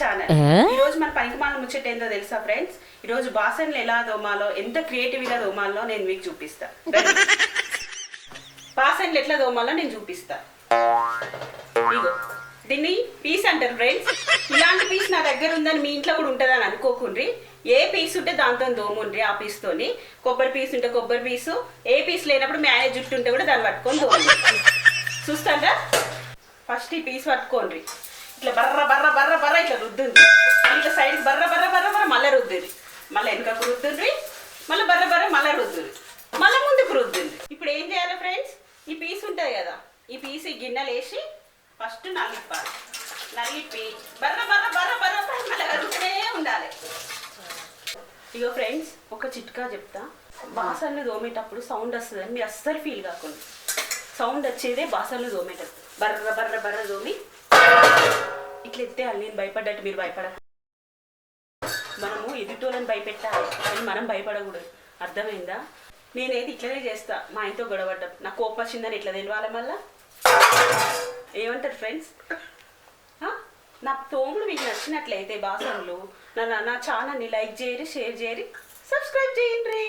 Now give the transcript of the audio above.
Channel. ఈ రోజు మన పనికిమాల ముచ్చట ఏందో తెలుసా ఫ్రెండ్స్? ఈ రోజు బాసన్లు ఎలా దోమాలో, ఎంత క్రియేటివ్ గా దోమాలో నేను మీకు చూపిస్తా. బాసన్లు ఎట్లా దోమాలో నేను చూపిస్తా. ఇగో దీన్ని పీస్ అంటారు ఫ్రెండ్స్. ఇలాంటి పీస్ నా దగ్గర ఉందని మీ ఇంట్లో కూడా ఉంటుందని అనుకోకుండ్రి. ఏ పీస్ ఉంటే దాంతో దోముండ్రి. ఆ పీస్ తోని కొబ్బరి పీస్ ఉంటే కొబ్బరి పీసు, ఏ పీస్ లేనప్పుడు మ్యానేజ్ జుట్టు ఉంటే కూడా దాన్ని పట్టుకొని దోమండి. చూస్తారా? ఫస్ట్ ఈ పీస్ పట్టుకోండి. ఇట్లా బర్ర బర్ర బర్ర బర్ర ఇట్లా రుద్దుంది. ఇట్లా సైడ్ బర్ర బర్ర బర్ర బర్ర మళ్ళీ రుద్దుంది. మళ్ళీ వెనుకకు రుద్దుండ్రి. మళ్ళీ బర్ర బర్ర మళ్ళీ రుద్దుంది. మళ్ళీ ముందుకు రుద్దుంది. ఇప్పుడు ఏం చేయాలి ఫ్రెండ్స్? ఈ పీస్ ఉంటుంది కదా, ఈ పీస్ ఈ గిన్నెలు వేసి ఫస్ట్ నలిపాలి. నలిపి బర్ర బర్ర బర్ర బర్ర మళ్ళీ కలుపుతూనే ఉండాలి. ఇగో ఫ్రెండ్స్, ఒక చిట్కా చెప్తా. బాసన్లు దోమేటప్పుడు సౌండ్ వస్తుందని మీరు అస్సలు ఫీల్ కాకుండా. సౌండ్ వచ్చేదే బాసన్లు దోమేటప్పుడు. బర్ర బర్ర బర్ర దోమి ఇట్లా ఎత్తేయాలి. నేను భయపడ్డట్టు మీరు భయపడదు. మనము ఎదుటోళ్ళని భయపెట్టాలి అని మనం భయపడకూడదు. అర్థమైందా? నేనేది ఇట్లనే చేస్తా. మా ఆయనతో గొడవడ్డా నాకు కోపం వచ్చిందని ఇట్లా తెలియాలి. మళ్ళా ఏమంటారు ఫ్రెండ్స్? నా తోముడు మీకు నచ్చినట్లయితే బాసన్లు నా ఛానల్ని లైక్ చేయరి, షేర్ చేయరి, సబ్స్క్రైబ్ చేయండి.